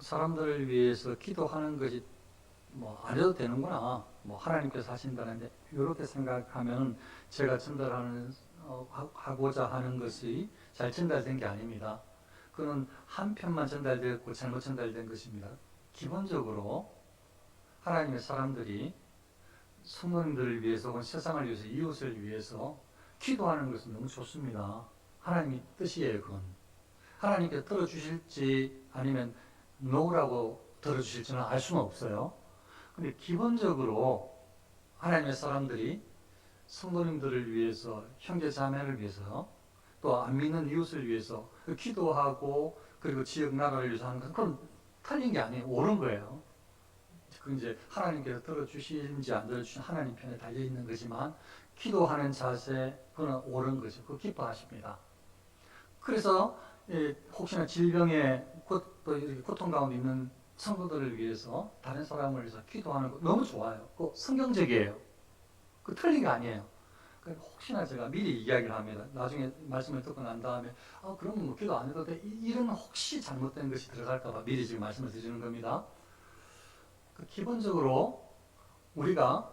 사람들을 위해서 기도하는 것이 뭐 안 해도 되는구나, 뭐 하나님께서 하신다는데, 이렇게 생각하면 제가 전달하는 하고자 하는 것이 잘 전달된 게 아닙니다. 그는 한편만 전달되었고 잘못 전달된 것입니다. 기본적으로 하나님의 사람들이 성도님들을 위해서 혹은 세상을 위해서, 이웃을 위해서 기도하는 것은 너무 좋습니다. 하나님의 뜻이에요. 그건 하나님께서 들어주실지 아니면 노라고 들어주실지는 알 수는 없어요. 근데 기본적으로 하나님의 사람들이 성도님들을 위해서, 형제 자매를 위해서, 또 안 믿는 이웃을 위해서 기도하고, 그리고 지역 나라를 위해서 하는 건 그건 틀린 게 아니에요. 옳은 거예요. 그 이제 하나님께서 들어주시는지 안 들어주시는 하나님 편에 달려 있는 거지만, 기도하는 자세, 그건 옳은 거죠. 그거 기뻐하십니다. 그래서 혹시나 질병에 또 이렇게 고통 가운데 있는 성도들을 위해서, 다른 사람을 위해서 기도하는 거 너무 좋아요. 그거 성경적이에요. 그 틀린 게 아니에요. 혹시나 제가 미리 이야기를 합니다. 나중에 말씀을 듣고 난 다음에 그러면 뭐 기도 안 해도 돼? 이런 혹시 잘못된 것이 들어갈까 봐 미리 지금 말씀을 드리는 겁니다. 기본적으로 우리가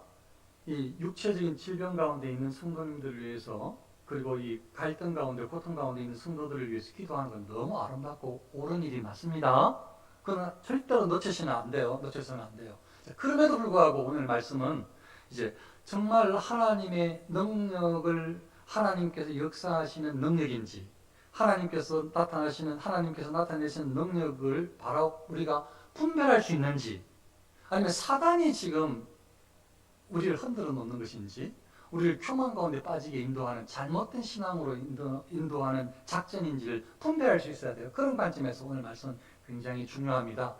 이 육체적인 질병 가운데 있는 성도님들을 위해서, 그리고 이 갈등 가운데, 고통 가운데 있는 성도들을 위해서 기도하는 건 너무 아름답고 옳은 일이 맞습니다. 그러나 절대로 놓치시면 안 돼요. 놓쳐서는 안 돼요. 그럼에도 불구하고 오늘 말씀은 이제 정말 하나님의 능력을, 하나님께서 역사하시는 능력인지, 하나님께서 나타내시는 능력을 바로 우리가 분별할 수 있는지, 아니면 사단이 지금 우리를 흔들어 놓는 것인지, 우리를 교만 가운데 빠지게 인도하는 잘못된 신앙으로 인도하는 작전인지를 분별할 수 있어야 돼요. 그런 관점에서 오늘 말씀은 굉장히 중요합니다.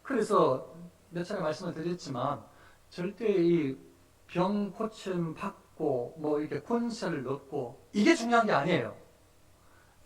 그래서 몇 차례 말씀을 드렸지만, 절대 이 병 고침 받고 뭐 이렇게 권세를 얻고 이게 중요한 게 아니에요.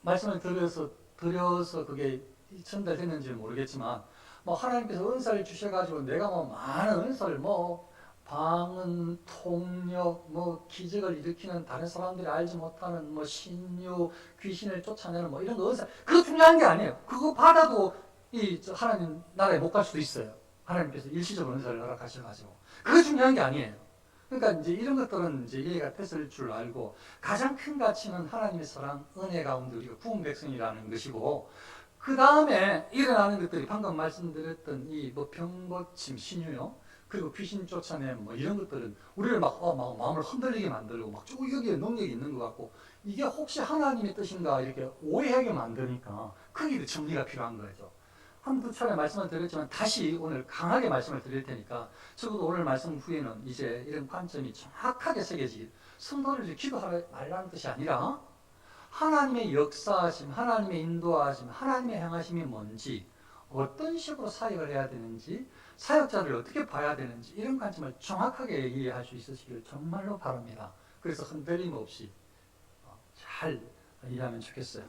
말씀을 드려서 그게 전달됐는지 모르겠지만, 뭐 하나님께서 은사를 주셔가지고 내가 뭐 많은 은사를, 뭐 방언, 통역, 뭐 기적을 일으키는, 다른 사람들이 알지 못하는 뭐 신유, 귀신을 쫓아내는 뭐 이런 거 은사, 그거 중요한 게 아니에요. 그거 받아도 이 하나님 나라에 못 갈 수도 있어요. 하나님께서 일시적으로 은사를 허락하셔가지고 그거 중요한 게 아니에요. 그러니까 이제 이런 것들은 이제 이해가 됐을 줄 알고, 가장 큰 가치는 하나님의 사랑, 은혜 가운데 우리가 구원 백성이라는 것이고, 그 다음에 일어나는 것들이 방금 말씀드렸던 이 뭐 병고침, 신유요, 그리고 귀신 쫓아내는 뭐 이런 것들은 우리를 막 마음을 흔들리게 만들고, 막 여기에 능력이 있는 것 같고, 이게 혹시 하나님의 뜻인가 이렇게 오해하게 만드니까 크게 정리가 필요한 거죠. 한두 차례 말씀을 드렸지만 다시 오늘 강하게 말씀을 드릴 테니까, 적어도 오늘 말씀 후에는 이제 이런 관점이 정확하게 새겨지길, 성도를 기도하지 말라는 뜻이 아니라 하나님의 역사하심, 하나님의 인도하심, 하나님의 행하심이 뭔지, 어떤 식으로 사역을 해야 되는지, 사역자를 어떻게 봐야 되는지, 이런 관점을 정확하게 이해할 수 있으시길 정말로 바랍니다. 그래서 흔들림 없이 잘 이해하면 좋겠어요.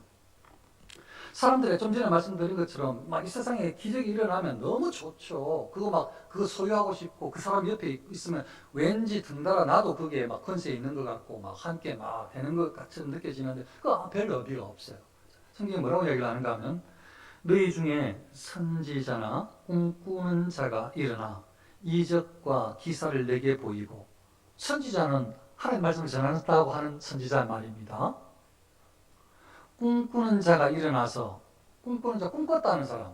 사람들이 좀 전에 말씀드린 것처럼 막 이 세상에 기적이 일어나면 너무 좋죠. 그거 소유하고 싶고, 그 사람 옆에 있으면 왠지 등달아 나도 그게 막 권세 있는 것 같고 막 함께 막 되는 것 같이 느껴지는데, 그거 별로 의미가 없어요. 성경이 뭐라고 얘기를 하는가 하면, 너희 중에 선지자나 꿈꾸는 자가 일어나 이적과 기사를 내게 보이고, 선지자는 하나님 말씀을 전한다고 하는 선지자 말입니다. 꿈꾸는 자가 일어나서, 꿈꾸는 자, 꿈꿨다는 사람,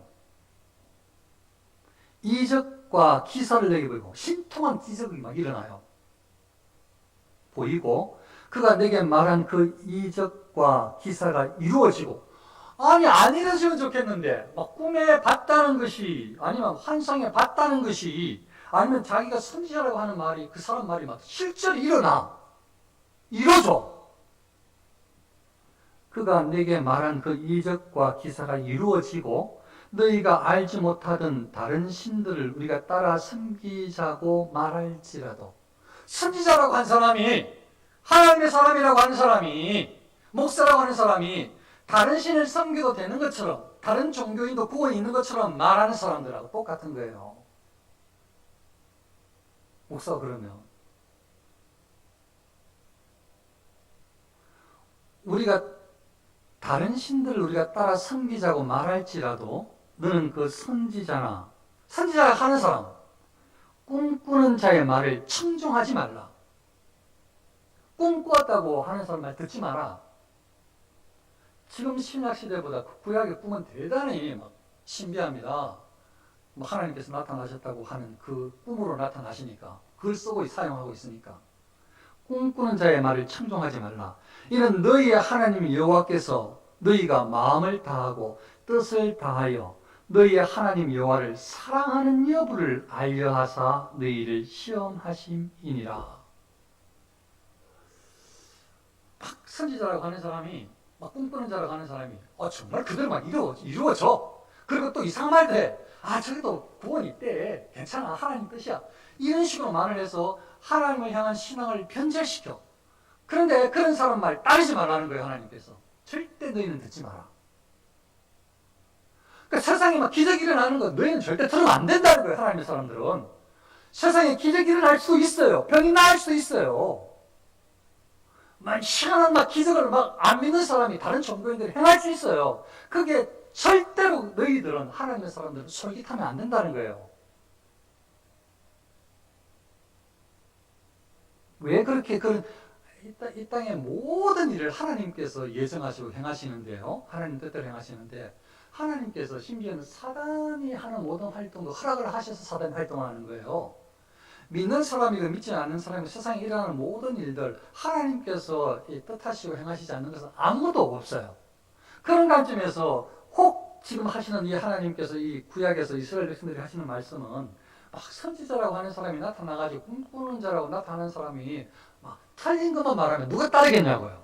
이적과 기사를 내게 보이고, 신통한 기적이 막 일어나요. 보이고, 그가 내게 말한 그 이적과 기사가 이루어지고, 아니 안 이루어지면 좋겠는데 막 꿈에 봤다는 것이, 아니면 환상에 봤다는 것이, 아니면 자기가 선지자라고 하는 말이, 그 사람 말이 막 실제로 이루어져. 그가 내게 말한 그 이적과 기사가 이루어지고, 너희가 알지 못하던 다른 신들을 우리가 따라 섬기자고 말할지라도, 선지자라고 한 사람이, 하나님의 사람이라고 하는 사람이, 목사라고 하는 사람이 다른 신을 섬겨도 되는 것처럼, 다른 종교인도 구원이 있는 것처럼 말하는 사람들하고 똑같은 거예요. 목사가 그러면 우리가 다른 신들을 우리가 따라 섬기자고 말할지라도 너는 그 선지자가 하는 사람, 꿈꾸는 자의 말을 청종하지 말라. 꿈꾸었다고 하는 사람 말 듣지 마라. 지금 신약 시대보다 구약의 꿈은 대단히 막 신비합니다. 뭐 하나님께서 나타나셨다고 하는 그 꿈으로 나타나시니까 그걸 쓰고 사용하고 있으니까 꿈꾸는 자의 말을 청종하지 말라. 이는 너희의 하나님 여호와께서 너희가 마음을 다하고 뜻을 다하여 너희의 하나님 여호와를 사랑하는 여부를 알려하사 너희를 시험하심이니라. 막 선지자라고 하는 사람이 막 꿈꾸는 자라고 하는 사람이 정말 그대로 막 이루어져. 그리고 또 이상한 말도 해. 저기도 구원이 있대. 괜찮아. 하나님 뜻이야. 이런 식으로 말을 해서 하나님을 향한 신앙을 변절시켜. 그런데 그런 사람 말 따르지 말라는 거예요. 하나님께서. 절대 너희는 듣지 마라. 그러니까 세상에 막 기적이 일어나는 거 너희는 절대 들으면 안 된다는 거예요. 하나님의 사람들은. 세상에 기적이 일어날 수도 있어요. 병이 나을 수도 있어요. 막 희한한 막 기적을 막 안 믿는 사람이 다른 종교인들이 행할 수 있어요. 그게 절대로 너희들은 하나님의 사람들은 솔깃하면 안 된다는 거예요. 왜 그렇게 이 땅의 모든 일을 하나님께서 예정하시고 행하시는데요. 하나님 뜻대로 행하시는데 하나님께서 심지어는 사단이 하는 모든 활동도 허락을 하셔서 사단이 활동하는 거예요. 믿는 사람이고 믿지 않는 사람이 세상에 일어나는 모든 일들 하나님께서 뜻하시고 행하시지 않는 것은 아무도 없어요. 그런 관점에서 혹 지금 하시는 이 하나님께서 이 구약에서 이스라엘 백성들이 하시는 말씀은 막 선지자라고 하는 사람이 나타나가지고 꿈꾸는 자라고 나타나는 사람이 막 틀린 것만 말하면 누가 따르겠냐고요.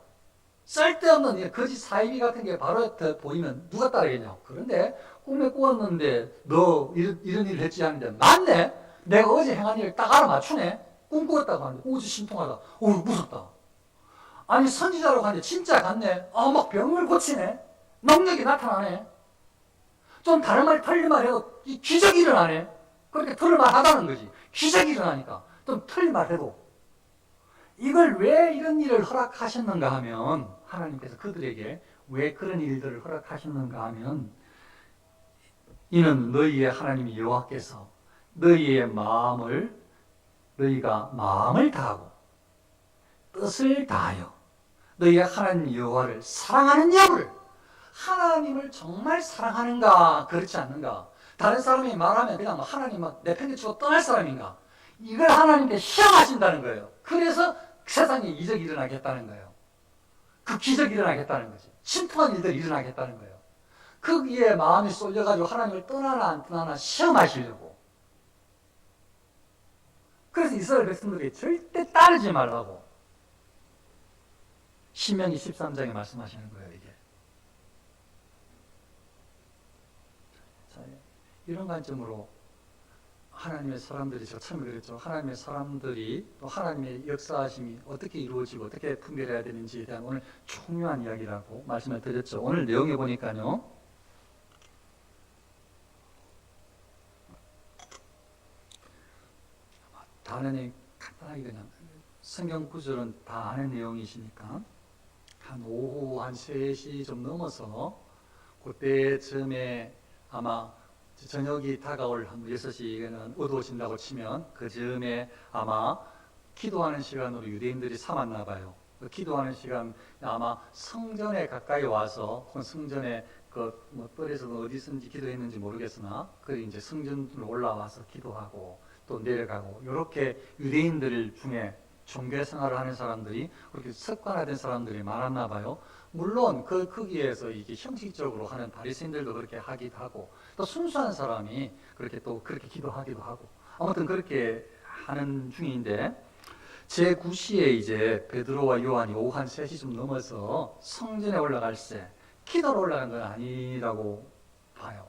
쓸데없는 거짓 사이비 같은 게 바로 보이면 누가 따르겠냐고. 그런데 꿈에 꾸었는데 너 이런 일을 했지 하는데 맞네? 내가 어제 행한 일을 딱 알아맞추네? 꿈꾸었다고 하는데 오지 신통하다. 무섭다. 아니 선지자라고 하는데 진짜 같네? 막 병을 고치네? 능력이 나타나네? 좀 다른 말 틀린 말 해도 이 기적이 일어나네? 그렇게 틀릴 말 하다는 거지. 기적이 일어나니까 좀 틀린 말 해도 이걸 왜 이런 일을 허락하셨는가 하면 하나님께서 그들에게 왜 그런 일들을 허락하셨는가 하면 이는 너희의 하나님 여호와께서 너희가 마음을 다하고 뜻을 다하여 너희의 하나님 여호와를 사랑하는 여부를 하나님을 정말 사랑하는가 그렇지 않는가 다른 사람이 말하면 그냥 하나님 내 팽개치고 떠날 사람인가 이걸 하나님께 시험하신다는 거예요. 그래서 세상에 이적이 일어나겠다는 거예요. 그 기적이 일어나겠다는 거지. 신통한 일들이 일어나겠다는 거예요. 거기에 마음이 쏠려가지고 하나님을 떠나나 안 떠나나 시험하시려고. 그래서 이스라엘 백성들이 절대 따르지 말라고 신명기 13장에 말씀하시는 거예요. 이게 자, 이런 관점으로 하나님의 사람들이 제가 처음에 그랬죠. 하나님의 사람들이 또 하나님의 역사하심이 어떻게 이루어지고 어떻게 분별해야 되는지에 대한 오늘 중요한 이야기라고 말씀을 드렸죠. 오늘 내용에 보니까요. 다른 간단하게 그냥 성경 구절은 다 아는 내용이시니까 한 오후 한 3시 좀 넘어서 그때쯤에 아마 저녁이 다가올 한 6시에는 어두워진다고 치면 그 즈음에 아마 기도하는 시간으로 유대인들이 삼았나 봐요. 그 기도하는 시간 아마 성전에 가까이 와서 혹은 성전에 뭐 뜰에서 어디선지 기도했는지 모르겠으나 그 이제 성전으로 올라와서 기도하고 또 내려가고 이렇게 유대인들 중에 종교 생활을 하는 사람들이 그렇게 습관화된 사람들이 많았나 봐요. 물론 거기에서 이게 형식적으로 하는 바리새인들도 그렇게 하기도 하고 또 순수한 사람이 그렇게 기도하기도 하고 아무튼 그렇게 하는 중인데 제9시에 이제 베드로와 요한이 오후 한 3시쯤 넘어서 성전에 올라갈 때 기도로 올라간 건 아니라고 봐요.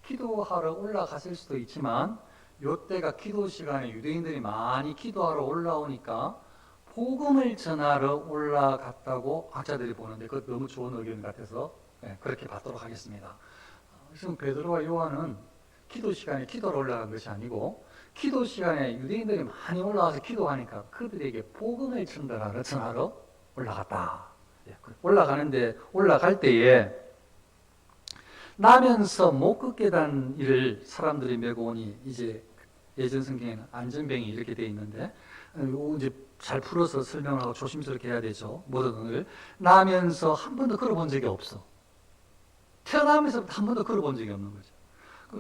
기도하러 올라갔을 수도 있지만 요때가 기도 시간에 유대인들이 많이 기도하러 올라오니까 복음을 전하러 올라갔다고 학자들이 보는데 그것 너무 좋은 의견 같아서 그렇게 받도록 하겠습니다. 지금 베드로와 요한은 기도 시간에 기도로 올라간 것이 아니고 기도 시간에 유대인들이 많이 올라와서 기도하니까 그들에게 복음을 전하러 올라갔다. 올라갈 때에 나면서 못 걷게 된 일을 사람들이 메고 오니 이제 예전 성경에는 안전병이 이렇게 돼 있는데 이거 이제 잘 풀어서 설명하고 조심스럽게 해야 되죠. 모든 오늘 나면서 한 번도 걸어본 적이 없어. 태어나면서부터 한 번도 걸어본 적이 없는 거죠.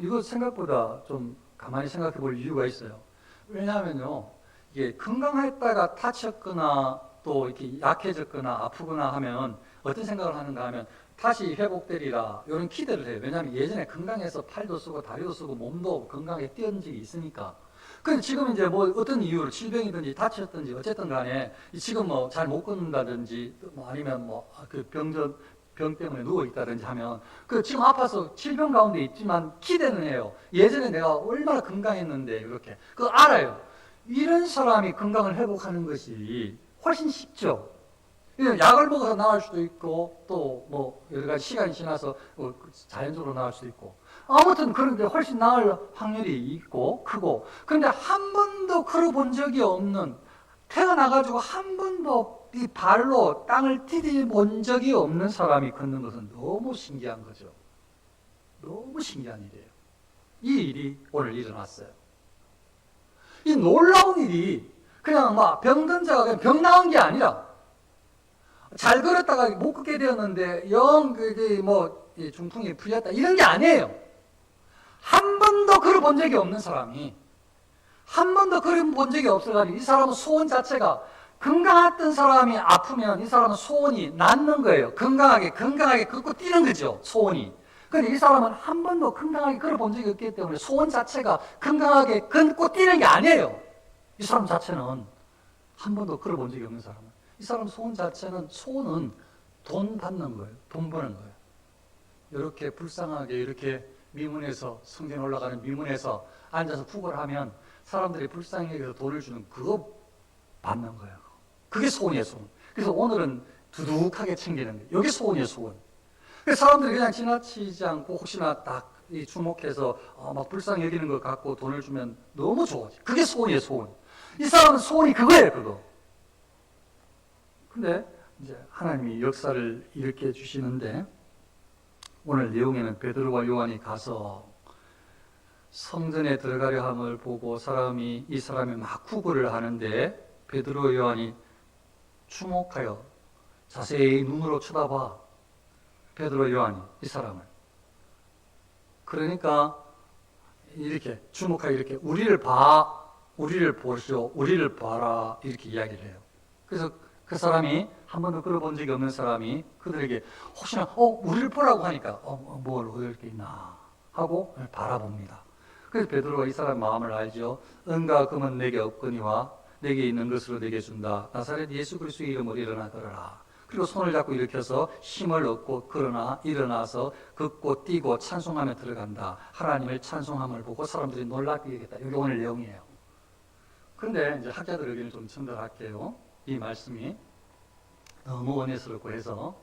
이거 생각보다 좀 가만히 생각해 볼 이유가 있어요. 왜냐하면요, 이게 건강했다가 다쳤거나 또 이렇게 약해졌거나 아프거나 하면 어떤 생각을 하는가 하면 다시 회복되리라 이런 기대를 해요. 왜냐하면 예전에 건강해서 팔도 쓰고 다리도 쓰고 몸도 건강하게 뛰어난 적이 있으니까. 근데 지금 이제 뭐 어떤 이유로 질병이든지 다쳤든지 어쨌든 간에 지금 뭐 잘 못 걷는다든지 뭐 아니면 뭐 그 병 때문에 누워 있다든지 하면 그 지금 아파서 질병 가운데 있지만 기대는 해요. 예전에 내가 얼마나 건강했는데 이렇게 그 알아요. 이런 사람이 건강을 회복하는 것이 훨씬 쉽죠. 약을 먹어서 나을 수도 있고 또 뭐 여러 가지 시간이 지나서 자연적으로 나을 수도 있고 아무튼 그런 게 훨씬 나을 확률이 있고 크고 그런데 한 번도 걸어본 적이 없는 태어나가지고 한 번도 이 발로 땅을 디뎌본 적이 없는 사람이 걷는 것은 너무 신기한 거죠. 너무 신기한 일이에요. 이 일이 오늘 일어났어요. 이 놀라운 일이 그냥 막 병든 자가 그냥 병 나은 게 아니라 잘 걸었다가 못 걷게 되었는데 영 그게 뭐 중풍이 풀렸다 이런 게 아니에요. 한 번도 걸어본 적이 없는 사람이 한 번도 걸어본 적이 없어가지고 이 사람은 소원 자체가 건강했던 사람이 아프면 이 사람은 소원이 낫는 거예요. 건강하게 걷고 뛰는 거죠. 소원이. 근데 이 사람은 한 번도 건강하게 걸어본 적이 없기 때문에 소원 자체가 건강하게 걷고 뛰는 게 아니에요. 이 사람 자체는 한 번도 걸어본 적이 없는 사람은. 이 사람 소원 자체는 소원은 돈 받는 거예요. 돈 버는 거예요. 이렇게 불쌍하게 이렇게 미문에서 성전 올라가는 미문에서 앉아서 구걸을 하면 사람들이 불쌍히 여기서 돈을 주는 그거 받는 거예요. 그게 소원이에요, 소원. 그래서 오늘은 두둑하게 챙기는 거예요. 이게 소원이에요, 소원. 그래서 사람들이 그냥 지나치지 않고 혹시나 딱 주목해서 막 불쌍히 여기는 것 갖고 돈을 주면 너무 좋아지. 그게 소원이에요, 소원. 이 사람은 소원이 그거예요, 그거. 근데 이제 하나님이 역사를 일으켜 주시는데 오늘 내용에는 베드로와 요한이 가서 성전에 들어가려 함을 보고 이 사람이 막 구걸을 하는데 베드로 요한이 주목하여 자세히 눈으로 쳐다봐. 베드로 요한이 이 사람을. 그러니까 이렇게 주목하여 이렇게 우리를 보시오, 우리를 봐라 이렇게 이야기를 해요. 그래서 그 사람이 한 번도 걸어본 적이 없는 사람이 그들에게 혹시나 우리를 보라고 하니까 뭘 얻을 게 있나 하고 바라봅니다. 그래서 베드로가 이 사람 마음을 알죠. 은과 금은 내게 없거니와 내게 있는 것으로 내게 준다. 나사렛 예수 그리스도의 이름으로 일어나 걸어라. 그리고 손을 잡고 일으켜서 힘을 얻고 일어나서 걷고 뛰고 찬송하며 들어간다. 하나님을 찬송함을 보고 사람들이 놀랍게 여겼다. 이게 오늘 내용이에요. 그런데 이제 학자들 의견을 좀 전달할게요. 이 말씀이 너무 은혜스럽고 해서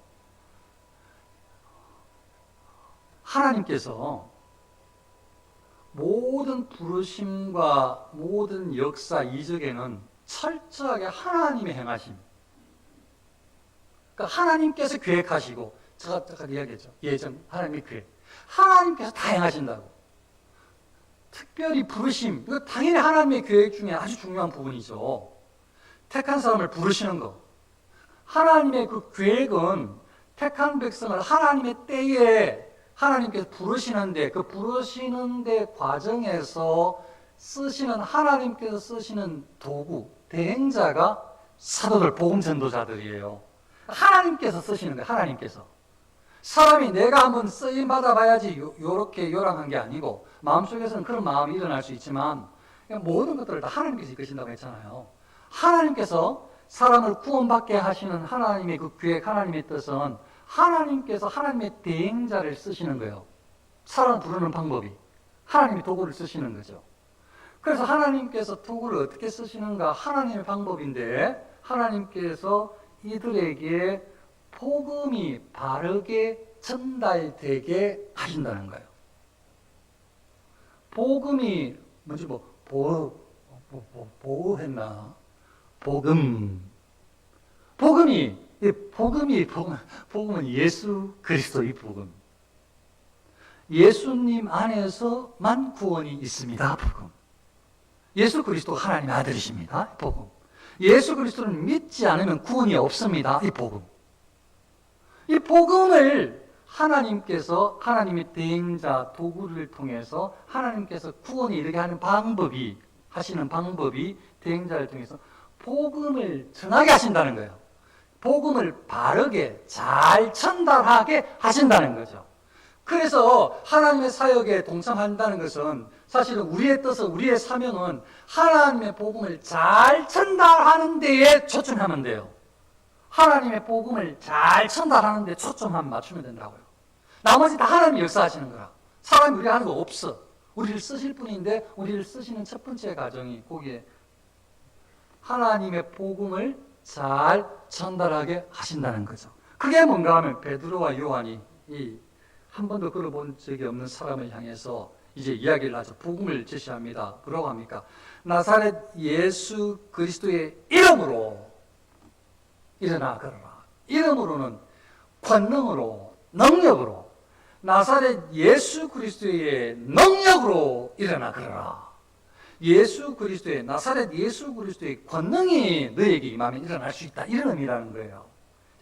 하나님께서 모든 부르심과 모든 역사 이적에는 철저하게 하나님의 행하심. 그러니까 하나님께서 계획하시고 제가 이야기했죠. 예전 하나님의 계획. 하나님께서 다 행하신다고. 특별히 부르심. 이거 당연히 하나님의 계획 중에 아주 중요한 부분이죠. 택한 사람을 부르시는 거. 하나님의 그 계획은 택한 백성을 하나님의 때에 하나님께서 부르시는데 그 부르시는데 과정에서 하나님께서 쓰시는 도구, 대행자가 사도들, 복음 전도자들이에요. 하나님께서 쓰시는 거예요. 하나님께서. 사람이 내가 한번 쓰임 받아봐야지 요렇게 요랑한 게 아니고 마음속에서는 그런 마음이 일어날 수 있지만 모든 것들을 다 하나님께서 이끄신다고 했잖아요. 하나님께서 사람을 구원받게 하시는 하나님의 그 계획, 하나님의 뜻은 하나님께서 하나님의 대행자를 쓰시는 거예요. 사람을 부르는 방법이. 하나님의 도구를 쓰시는 거죠. 그래서 하나님께서 도구를 어떻게 쓰시는가? 하나님의 방법인데 하나님께서 이들에게 복음이 바르게 전달되게 하신다는 거예요. 복음이 뭔지 보호했나? 복음은 예수 그리스도의 복음. 예수님 안에서만 구원이 있습니다. 복음. 예수 그리스도가 하나님의 아들이십니다. 복음. 예수 그리스도를 믿지 않으면 구원이 없습니다. 이 복음. 이 복음을 하나님께서 하나님의 대행자 도구를 통해서 하나님께서 구원이 이르게 하시는 방법이 대행자를 통해서 복음을 전하게 하신다는 거예요. 복음을 바르게 잘 전달하게 하신다는 거죠. 그래서 하나님의 사역에 동참한다는 것은 사실은 우리의 뜻은, 우리의 사명은 하나님의 복음을 잘 전달하는 데에 초점하면 돼요. 하나님의 복음을 잘 전달하는 데 초점만 맞추면 된다고요. 나머지 다 하나님이 역사하시는 거라. 사람이 우리가 하는 거 없어. 우리를 쓰실 분인데 우리를 쓰시는 첫 번째 과정이 거기에 하나님의 복음을 잘 전달하게 하신다는 거죠. 그게 뭔가 하면 베드로와 요한이 한 번도 걸어본 적이 없는 사람을 향해서 이제 이야기를 하죠. 복음을 제시합니다. 뭐라고 합니까? 나사렛 예수 그리스도의 이름으로 일어나 걸어라. 이름으로는 권능으로, 능력으로, 나사렛 예수 그리스도의 능력으로 일어나 걸어라. 예수 그리스도의, 나사렛 예수 그리스도의 권능이 너에게 임하면 일어날 수 있다. 이런 의미라는 거예요.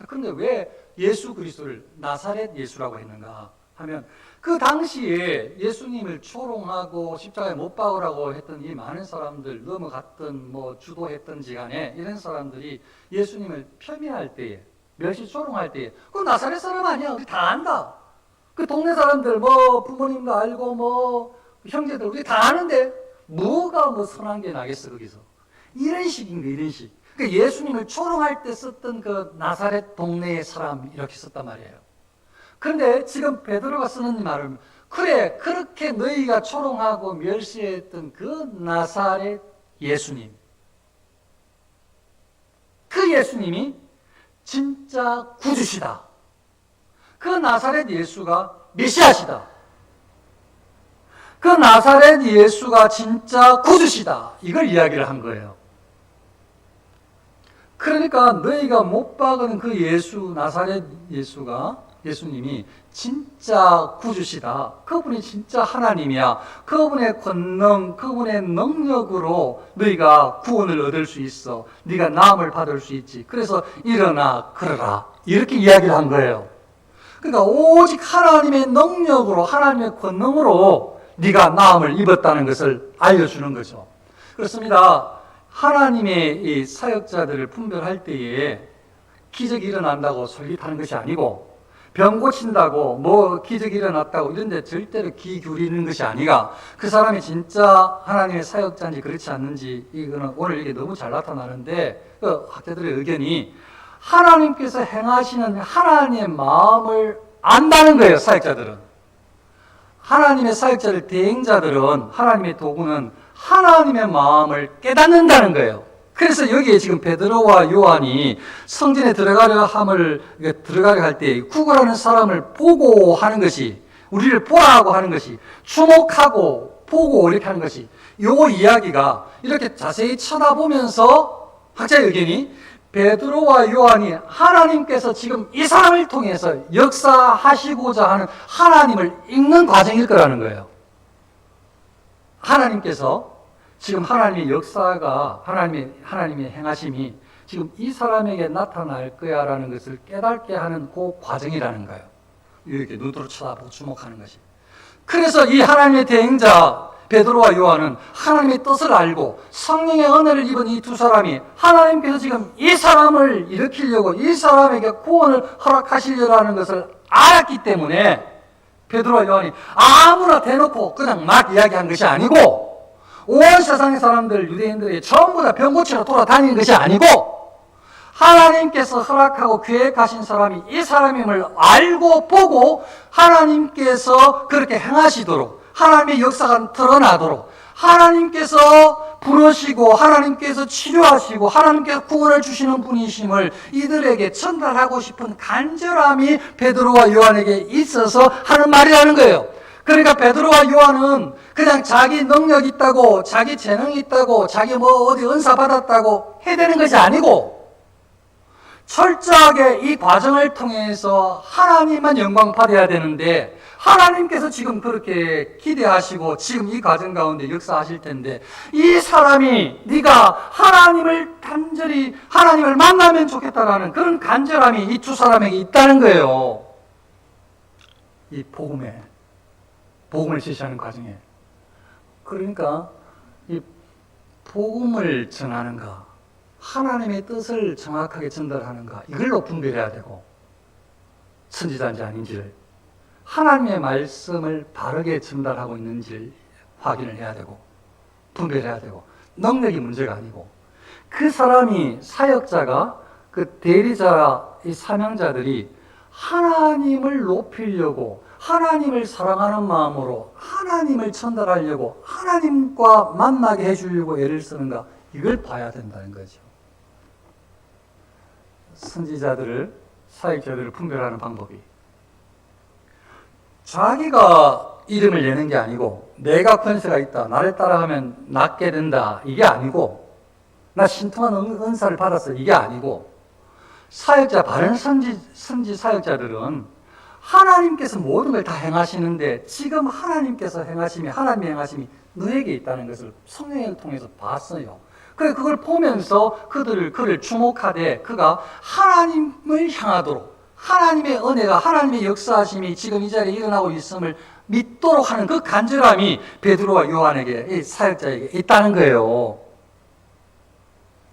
그런데 왜 예수 그리스도를 나사렛 예수라고 했는가 하면 그 당시에 예수님을 초롱하고 십자가에 못 박으라고 했던 이 많은 사람들, 넘어갔던 주도했던지 간에 이런 사람들이 예수님을 폄훼할 때에, 멸시 초롱할 때에 그 나사렛 사람 아니야. 우리 다 안다. 그 동네 사람들 부모님도 알고 형제들 우리 다 아는데 뭐가 선한 게 나겠어 거기서. 이런 식인 거예요. 이런 식. 그러니까 예수님을 초롱할 때 썼던 그 나사렛 동네의 사람 이렇게 썼단 말이에요. 그런데 지금 베드로가 쓰는 말은 그래 그렇게 너희가 초롱하고 멸시했던 그 나사렛 예수님, 그 예수님이 진짜 구주시다. 그 나사렛 예수가 메시아시다. 그 나사렛 예수가 진짜 구주시다. 이걸 이야기를 한 거예요. 그러니까 너희가 못 박은 그 예수, 나사렛 예수님이 진짜 구주시다. 그분이 진짜 하나님이야. 그분의 권능, 그분의 능력으로 너희가 구원을 얻을 수 있어. 네가 나음을 받을 수 있지. 그래서 일어나 걸어라. 이렇게 이야기를 한 거예요. 그러니까 오직 하나님의 능력으로, 하나님의 권능으로 네가 나음을 입었다는 것을 알려주는 거죠. 그렇습니다. 하나님의 이 사역자들을 분별할 때에 기적이 일어난다고 솔깃하는 것이 아니고, 병 고친다고 기적이 일어났다고 이런 데 절대로 귀 기울이는 것이 아니라 그 사람이 진짜 하나님의 사역자인지 그렇지 않는지 이거는 오늘 이게 너무 잘 나타나는데 그 학자들의 의견이 하나님께서 행하시는 하나님의 마음을 안다는 거예요. 사역자들은. 하나님의 사역자들, 대행자들은, 하나님의 도구는 하나님의 마음을 깨닫는다는 거예요. 그래서 여기에 지금 베드로와 요한이 성전에 들어가려 할 때 구걸하는 사람을 보고 하는 것이, 우리를 보라고 하는 것이, 주목하고 보고 이렇게 하는 것이, 요 이야기가 이렇게 자세히 쳐다보면서 학자의 의견이 베드로와 요한이 하나님께서 지금 이 사람을 통해서 역사하시고자 하는 하나님을 읽는 과정일 거라는 거예요. 하나님께서 지금 하나님의 역사가, 하나님의 행하심이 지금 이 사람에게 나타날 거야라는 것을 깨닫게 하는 그 과정이라는 거예요. 이렇게 눈으로 쳐다보고 주목하는 것이. 그래서 이 하나님의 대행자 베드로와 요한은 하나님의 뜻을 알고 성령의 은혜를 입은 이 두 사람이 하나님께서 지금 이 사람을 일으키려고 이 사람에게 구원을 허락하시려는 것을 알았기 때문에 베드로와 요한이 아무나 대놓고 그냥 막 이야기한 것이 아니고, 온 세상의 사람들, 유대인들이 전부 다 병 고치러 돌아다니는 것이 아니고, 하나님께서 허락하고 계획하신 사람이 이 사람임을 알고 보고 하나님께서 그렇게 행하시도록, 하나님의 역사가 드러나도록, 하나님께서 부르시고 하나님께서 치료하시고 하나님께서 구원을 주시는 분이심을 이들에게 전달하고 싶은 간절함이 베드로와 요한에게 있어서 하는 말이라는 거예요. 그러니까 베드로와 요한은 그냥 자기 능력 있다고, 자기 재능이 있다고, 자기 어디 은사 받았다고 해대는 것이 아니고, 철저하게 이 과정을 통해서 하나님만 영광 받아야 되는데 하나님께서 지금 그렇게 기대하시고 지금 이 과정 가운데 역사하실 텐데 이 사람이 네가 하나님을 간절히 하나님을 만나면 좋겠다라는 그런 간절함이 이 두 사람에게 있다는 거예요. 이 복음을 제시하는 과정에. 그러니까 이 복음을 전하는가, 하나님의 뜻을 정확하게 전달하는가, 이걸로 분별해야 되고, 선지자인지 아닌지를, 하나님의 말씀을 바르게 전달하고 있는지를 확인을 해야 되고, 분별해야 되고, 능력이 문제가 아니고, 그 사람이, 사역자가, 그 대리자, 이 사명자들이 하나님을 높이려고, 하나님을 사랑하는 마음으로 하나님을 전달하려고 하나님과 만나게 해주려고 애를 쓰는가, 이걸 봐야 된다는 거죠. 선지자들을, 사역자들을 분별하는 방법이 자기가 이름을 내는 게 아니고 내가 권세가 있다, 나를 따라가면 낫게 된다, 이게 아니고 나 신통한 은사를 받았어, 이게 아니고 사역자, 바른 선지 사역자들은 하나님께서 모든 걸 다 행하시는데 지금 하나님께서 행하심이, 하나님의 행하심이 너에게 있다는 것을 성령을 통해서 봤어요. 그래, 그걸 보면서 그를 주목하되 그가 하나님을 향하도록, 하나님의 은혜가, 하나님의 역사하심이 지금 이 자리에 일어나고 있음을 믿도록 하는 그 간절함이 베드로와 요한에게, 이 사역자에게 있다는 거예요.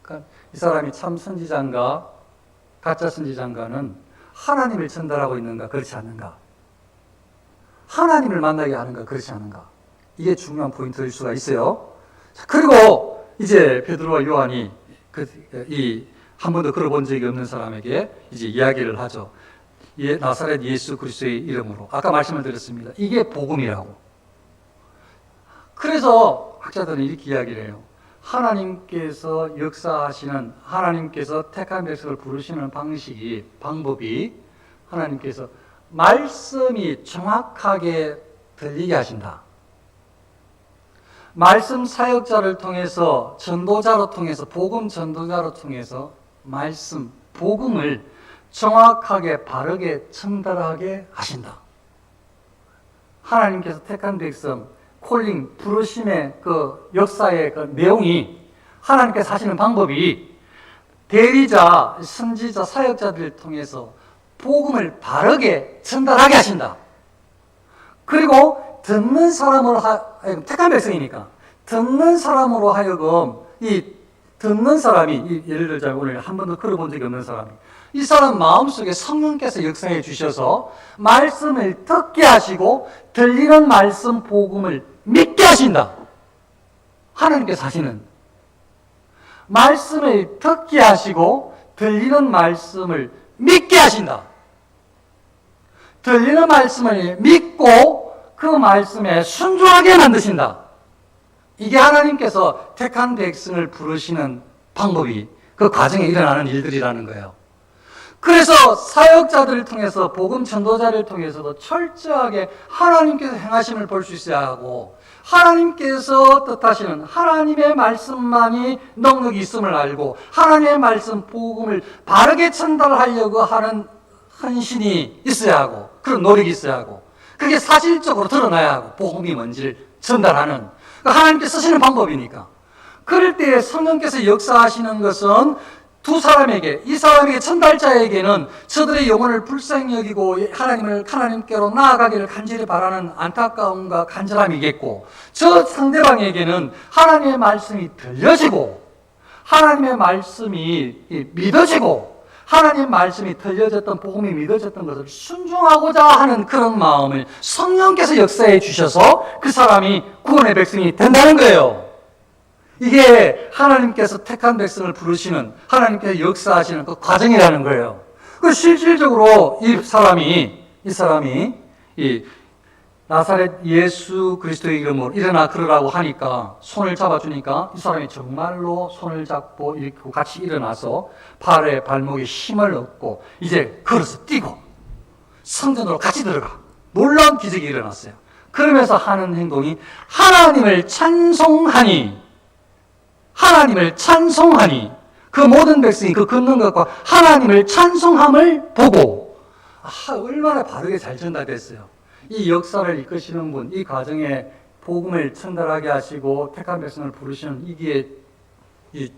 그러니까 이 사람이 참 선지자인가 가짜 선지자인가는 하나님을 전달하고 있는가, 그렇지 않는가, 하나님을 만나게 하는가, 그렇지 않은가, 이게 중요한 포인트일 수가 있어요. 그리고 이제 베드로와 요한이 한 번도 걸어본 적이 없는 사람에게 이제 이야기를 하죠. 나사렛 예수 그리스도의 이름으로. 아까 말씀을 드렸습니다. 이게 복음이라고. 그래서 학자들은 이렇게 이야기를 해요. 하나님께서 역사하시는, 하나님께서 택한 백성을 부르시는 방법이 하나님께서 말씀이 정확하게 들리게 하신다. 말씀 사역자를 통해서, 전도자로 통해서, 복음 전도자로 통해서 말씀, 복음을 정확하게 바르게 전달하게 하신다. 하나님께서 택한 백성, 콜링, 부르심의 그 역사의 그 내용이, 하나님께서 하시는 방법이 대리자, 선지자, 사역자들을 통해서 복음을 바르게 전달하게 하신다. 그리고 듣는 사람으로 택한 백성이니까 듣는 사람으로 하여금, 이 듣는 사람이, 예를 들자면 오늘 한 번도 걸어본 적이 없는 사람이, 이 사람 마음속에 성령께서 역사해 주셔서 말씀을 듣게 하시고 들리는 말씀 복음을 믿게 하신다. 하나님께서 하시는 말씀을 듣게 하시고 들리는 말씀을 믿게 하신다. 들리는 말씀을 믿고 그 말씀에 순종하게 만드신다. 이게 하나님께서 택한 백성을 부르시는 방법이, 그 과정에 일어나는 일들이라는 거예요. 그래서 사역자들을 통해서, 복음 전도자를 통해서도 철저하게 하나님께서 행하심을 볼 수 있어야 하고, 하나님께서 뜻하시는 하나님의 말씀만이 능력이 있음을 알고 하나님의 말씀 복음을 바르게 전달하려고 하는 헌신이 있어야 하고, 그런 노력이 있어야 하고, 그게 사실적으로 드러나야 하고, 복음이 뭔지를 전달하는, 하나님께서 쓰시는 방법이니까. 그럴 때 성령께서 역사하시는 것은 두 사람에게, 이 사람에게, 전달자에게는 저들의 영혼을 불쌍히 여기고 하나님께로 나아가기를 간절히 바라는 안타까움과 간절함이겠고, 저 상대방에게는 하나님의 말씀이 들려지고 하나님의 말씀이 믿어지고 하나님의 말씀이 들려졌던, 복음이 믿어졌던 것을 순종하고자 하는 그런 마음을 성령께서 역사해 주셔서 그 사람이 구원의 백성이 된다는 거예요. 이게 하나님께서 택한 백성을 부르시는, 하나님께서 역사하시는 그 과정이라는 거예요. 그 실질적으로 이 사람이 이 나사렛 예수 그리스도의 이름으로 일어나 걸으라고 하니까, 손을 잡아주니까 이 사람이 정말로 손을 잡고 이렇게 같이 일어나서 팔에 발목에 힘을 얻고 이제 걸어서 뛰고 성전으로 같이 들어가. 놀라운 기적이 일어났어요. 그러면서 하는 행동이 하나님을 찬송하니, 그 모든 백성이 그 걷는 것과 하나님을 찬송함을 보고, 얼마나 바르게 잘 전달됐어요. 이 역사를 이끄시는 분, 이 과정에 복음을 전달하게 하시고 택한 백성을 부르시는 이게 이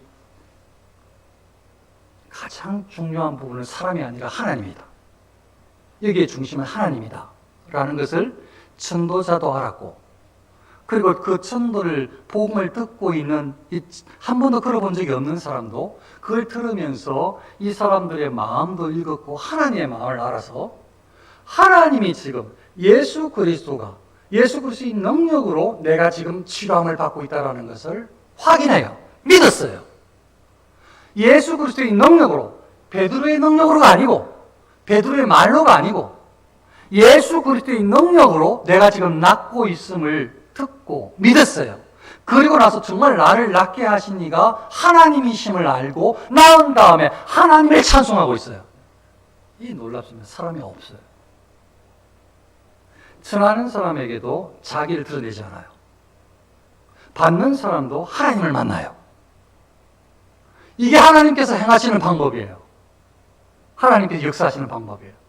가장 중요한 부분은 사람이 아니라 하나님이다. 여기에 중심은 하나님이다 라는 것을 전도자도 알았고, 그리고 그 전도를 복음을 듣고 있는 한 번도 걸어본 적이 없는 사람도 그걸 들으면서 이 사람들의 마음도 읽었고 하나님의 마음을 알아서 하나님이 지금 예수 그리스도의 능력으로 내가 지금 치료함을 받고 있다는 것을 확인해요. 믿었어요. 예수 그리스도의 능력으로, 베드로의 능력으로가 아니고, 베드로의 말로가 아니고, 예수 그리스도의 능력으로 내가 지금 낫고 있음을 듣고 믿었어요. 그리고 나서 정말 나를 낫게 하신 이가 하나님이심을 알고 나은 다음에 하나님을 찬송하고 있어요. 이 놀랍습니다. 사람이 없어요. 전하는 사람에게도 자기를 드러내지 않아요. 받는 사람도 하나님을 만나요. 이게 하나님께서 행하시는 방법이에요. 하나님께서 역사하시는 방법이에요.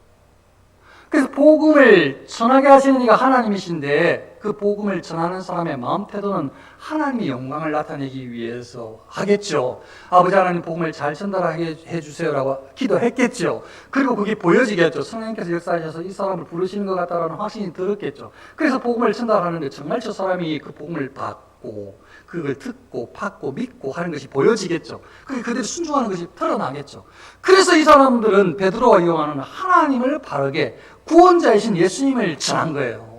그래서 복음을 전하게 하시는 이가 하나님이신데 그 복음을 전하는 사람의 마음 태도는 하나님의 영광을 나타내기 위해서 하겠죠. 아버지 하나님 복음을 잘 전달하게 해주세요라고 기도했겠죠. 그리고 그게 보여지겠죠. 성령께서 역사하셔서 이 사람을 부르시는 것 같다라는 확신이 들었겠죠. 그래서 복음을 전달하는데 정말 저 사람이 그 복음을 받고 그걸 듣고 받고 믿고 하는 것이 보여지겠죠. 그게 그대로 순종하는 것이 드러나겠죠. 그래서 이 사람들은 베드로가 이용하는 하나님을 바르게 구원자이신 예수님을 전한 거예요.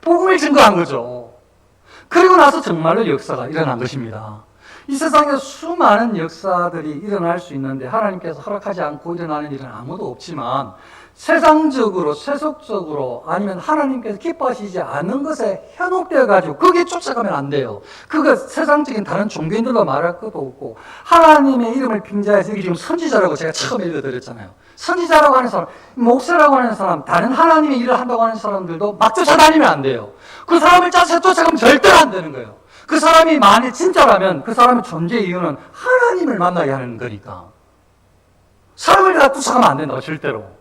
복음을 증거한 거죠. 그리고 나서 정말로 역사가 일어난 것입니다. 이 세상에 수많은 역사들이 일어날 수 있는데 하나님께서 허락하지 않고 일어나는 일은 아무도 없지만 세상적으로, 세속적으로 아니면 하나님께서 기뻐하시지 않는 것에 현혹되어 가지고 거기에 쫓아가면 안 돼요. 그거 세상적인 다른 종교인들로 말할 것도 없고 하나님의 이름을 빙자해서 여기 지금 선지자라고 제가 처음에 읽어드렸잖아요. 선지자라고 하는 사람, 목사라고 하는 사람, 다른 하나님의 일을 한다고 하는 사람들도 막 쫓아다니면 안 돼요. 그 사람을 쫓아가면 절대로 안 되는 거예요. 그 사람이 만일 진짜라면 그 사람의 존재의 이유는 하나님을 만나게 하는 거니까. 사람을 다 쫓아가면 안 된다고, 절대로.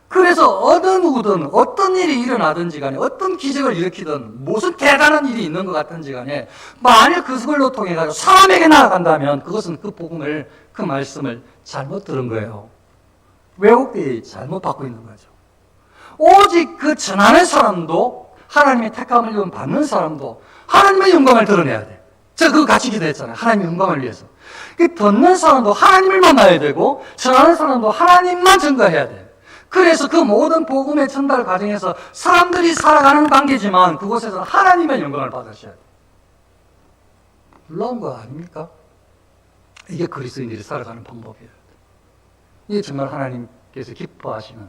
그래서 어느 누구든 어떤 일이 일어나든지 간에 어떤 기적을 일으키든 무슨 대단한 일이 있는 것 같든지 간에 만일 그걸로 통해 가지고 사람에게 나아간다면 그것은 그 복음을, 그 말씀을 잘못 들은 거예요. 왜곡되어 잘못 받고 있는 거죠. 오직 그 전하는 사람도 하나님의 택함을 받는 사람도 하나님의 영광을 드러내야 돼. 제가 그거 같이 기도했잖아요. 하나님의 영광을 위해서. 듣는 사람도 하나님을 만나야 되고 전하는 사람도 하나님만 증거해야 돼. 그래서 그 모든 복음의 전달 과정에서 사람들이 살아가는 관계지만 그곳에서 하나님의 영광을 받으셔야 돼요. 놀라운 거 아닙니까? 이게 그리스도인들이 살아가는 방법이에요. 이게 정말 하나님께서 기뻐하시는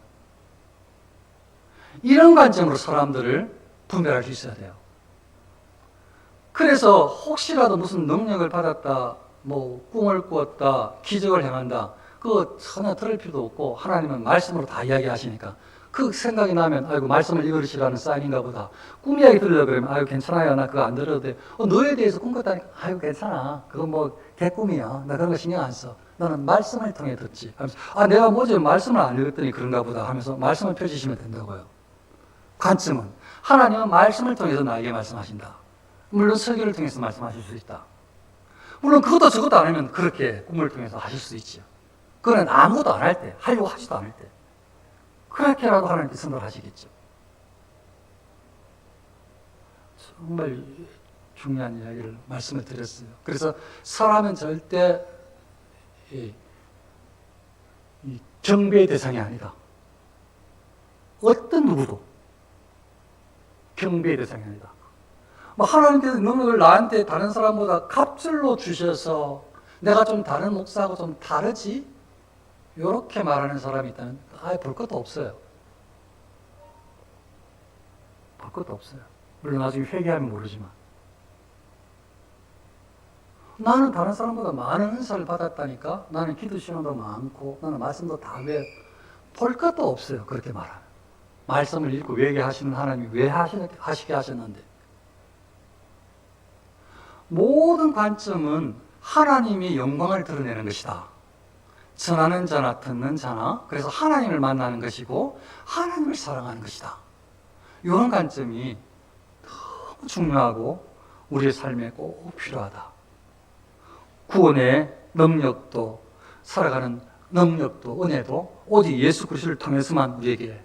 이런 관점으로 사람들을 분별할 수 있어야 돼요. 그래서 혹시라도 무슨 능력을 받았다, 뭐 꿈을 꾸었다, 기적을 행한다, 그거 전혀 들을 필요도 없고 하나님은 말씀으로 다 이야기하시니까 그 생각이 나면 아이고 말씀을 읽으시라는 사인인가 보다. 꿈 이야기 들으려고 그러면 아이고 괜찮아요, 나 그거 안 들어도 돼. 너에 대해서 꿈 꿨다니까 아이고 괜찮아, 그건 뭐 개꿈이야, 나 그런 거 신경 안 써. 너는 말씀을 통해 듣지 하면서 내가 뭐지 말씀을 안 읽었더니 그런가 보다 하면서 말씀을 펴주시면 된다고요. 관점은 하나님은 말씀을 통해서 나에게 말씀하신다. 물론 설교를 통해서 말씀하실 수 있다. 물론 그것도 저것도 안 하면 그렇게 꿈을 통해서 하실 수 있죠. 그거는 아무것도 안 할 때, 하려고 하지도 않을 때 그렇게라도 하나님께 선언하시겠죠. 정말 중요한 이야기를 말씀을 드렸어요. 그래서 사람은 절대 이 경배의 대상이 아니다. 어떤 누구도 경배의 대상이 아니다. 하나님께서 능력을 나한테 다른 사람보다 갑절로 주셔서 내가 좀 다른 목사하고 좀 다르지? 이렇게 말하는 사람이 있다면 아예 볼 것도 없어요. 볼 것도 없어요. 물론 나중에 회개하면 모르지만 나는 다른 사람보다 많은 은사를 받았다니까, 나는 기도 시간도 많고 나는 말씀도 다 왜 볼 것도 없어요. 그렇게 말하면 말씀을 읽고 회개하시는 하나님이 왜 하시게 하셨는데, 모든 관점은 하나님이 영광을 드러내는 것이다. 전하는 자나 듣는 자나 그래서 하나님을 만나는 것이고 하나님을 사랑하는 것이다. 이런 관점이 너무 중요하고 우리의 삶에 꼭 필요하다. 구원의 능력도 살아가는 능력도 은혜도 오직 예수 그리스도를 통해서만 우리에게